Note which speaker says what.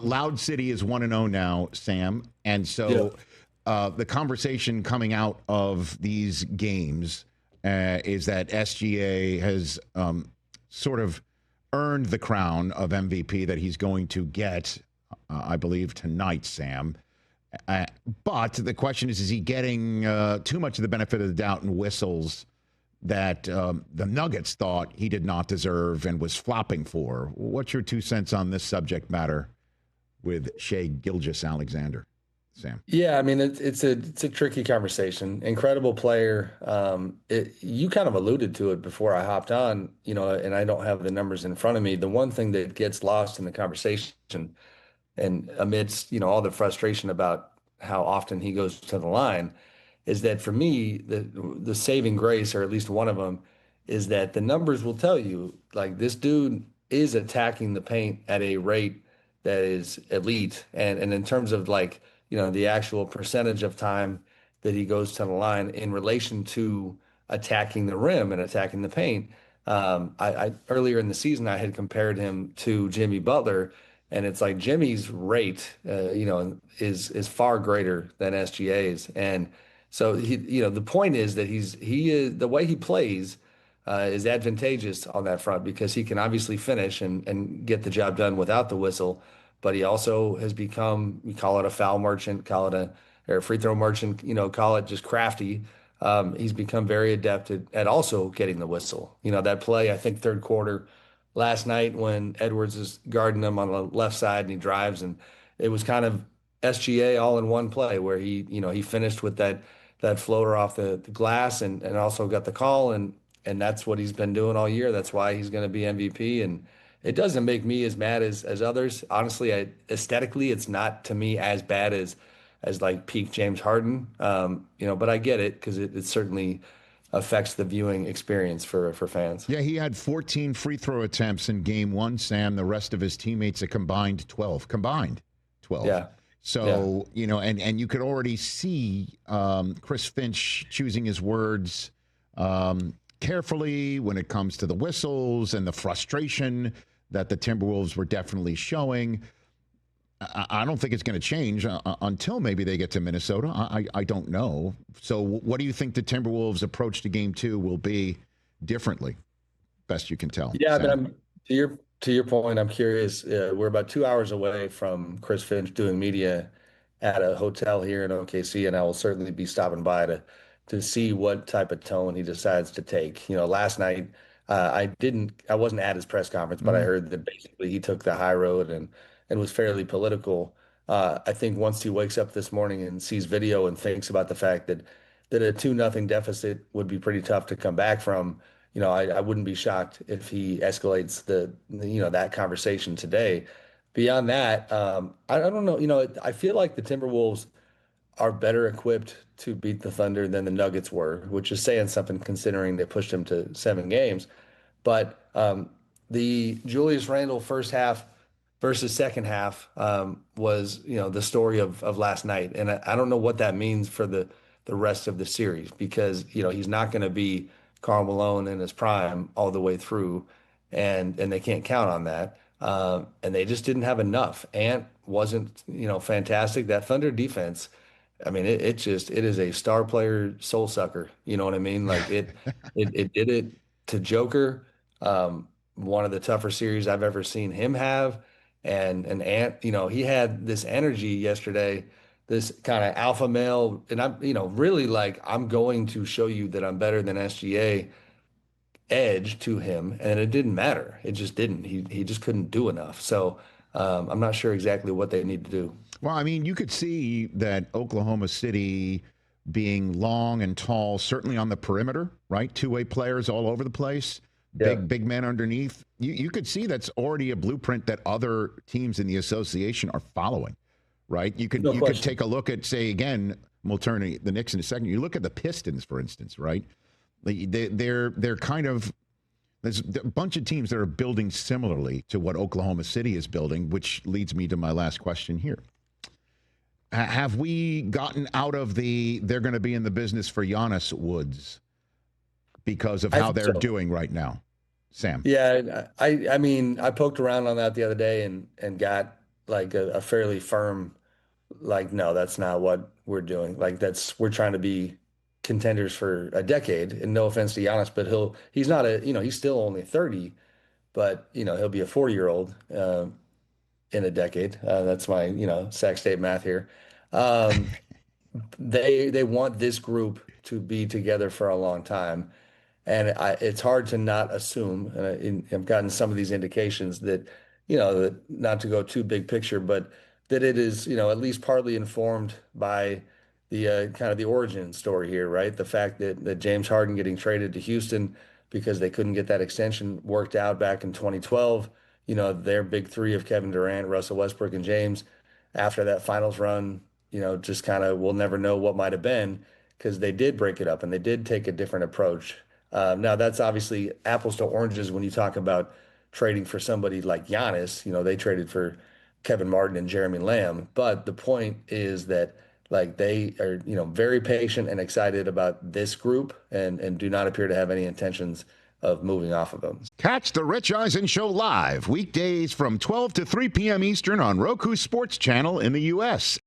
Speaker 1: Loud City is 1-0 now, Sam. And so the conversation coming out of these games is that SGA has sort of earned the crown of MVP that he's going to get, I believe, tonight, Sam. But the question is he getting too much of the benefit of the doubt and whistles that the Nuggets thought he did not deserve and was flopping for? What's your 2 cents on this subject matter with Shai Gilgeous-Alexander, Sam?
Speaker 2: Yeah, I mean, it's a tricky conversation. Incredible player. You kind of alluded to it before I hopped on, and I don't have the numbers in front of me. The one thing that gets lost in the conversation and amidst, all the frustration about how often he goes to the line is that for me, the saving grace, or at least one of them, is that the numbers will tell you, like, this dude is attacking the paint at a rate that is elite. And in terms of, like, the actual percentage of time that he goes to the line in relation to attacking the rim and attacking the paint. I earlier in the season, I had compared him to Jimmy Butler, and it's like Jimmy's rate, is far greater than SGA's. And so the point is that he is the way he plays is advantageous on that front because he can obviously finish and get the job done without the whistle. But he also has become, we call it a foul merchant, call it a free throw merchant, call it just crafty. He's become very adept at also getting the whistle. That play, I think third quarter last night when Edwards is guarding him on the left side and he drives, and it was kind of SGA all in one play where he finished with that floater off the glass and also got the call, and that's what he's been doing all year. That's why he's going to be MVP. And it doesn't make me as mad as others. Honestly, aesthetically, it's not to me as bad as like peak James Harden. But I get it because it certainly affects the viewing experience for fans.
Speaker 1: Yeah, he had 14 free throw attempts in game one, Sam. The rest of his teammates a combined 12.
Speaker 2: Yeah.
Speaker 1: So, and you could already see Chris Finch choosing his words carefully when it comes to the whistles and the frustration that the Timberwolves were definitely showing. I don't think it's going to change until maybe they get to Minnesota. I don't know. So what do you think the Timberwolves' approach to game two will be differently? Best you can tell.
Speaker 2: Yeah, but to your point, I'm curious. We're about 2 hours away from Chris Finch doing media at a hotel here in OKC, and I will certainly be stopping by to see what type of tone he decides to take. Last night I wasn't at his press conference, but I heard that basically he took the high road and was fairly political. I think once he wakes up this morning and sees video and thinks about the fact that a 2-0 deficit would be pretty tough to come back from, I wouldn't be shocked if he escalates that conversation today. Beyond that, I don't know. I feel like the Timberwolves are better equipped to beat the Thunder than the Nuggets were, which is saying something considering they pushed them to 7 games. But the Julius Randle first half versus second half was, the story of last night. And I don't know what that means for the rest of the series because, he's not going to be Karl Malone in his prime all the way through, and they can't count on that. And they just didn't have enough. Ant wasn't, fantastic. That Thunder defense, I mean, it is a star player soul sucker. You know what I mean? Like it did it to Joker. One of the tougher series I've ever seen him have. And Ant, he had this energy yesterday, this kind of alpha male. And I'm, really like, I'm going to show you that I'm better than SGA edge to him. And it didn't matter. It just didn't. He just couldn't do enough. So I'm not sure exactly what they need to do.
Speaker 1: Well, I mean, you could see that Oklahoma City being long and tall, certainly on the perimeter, right? Two-way players all over the place, big men underneath. You could see that's already a blueprint that other teams in the association are following, right? You could take a look at, say, again, we'll turn to the Knicks in a second. You look at the Pistons, for instance, right? They're kind of, there's a bunch of teams that are building similarly to what Oklahoma City is building, which leads me to my last question here. Have we gotten out of they're going to be in the business for Giannis woods because of how they're doing right now, Sam?
Speaker 2: Yeah, I mean, I poked around on that the other day and got like a fairly firm, like, no, that's not what we're doing. Like we're trying to be contenders for a decade. And no offense to Giannis, but he's not he's still only 30, but he'll be a 40-year-old in a decade. That's my, Sac State math here. Um, they want this group to be together for a long time. And it's hard to not assume, and I've gotten some of these indications that, that not to go too big picture, but that it is, at least partly informed by the kind of the origin story here, right? The fact that James Harden getting traded to Houston because they couldn't get that extension worked out back in 2012. Their big three of Kevin Durant, Russell Westbrook, and James after that finals run, just kind of we'll never know what might have been because they did break it up and they did take a different approach. Now that's obviously apples to oranges when you talk about trading for somebody like Giannis. They traded for Kevin Martin and Jeremy Lamb, but the point is that like they are, very patient and excited about this group and do not appear to have any intentions of moving off of them.
Speaker 1: Catch the Rich Eisen Show live weekdays from 12 to 3 p.m. Eastern on Roku Sports Channel in the U.S.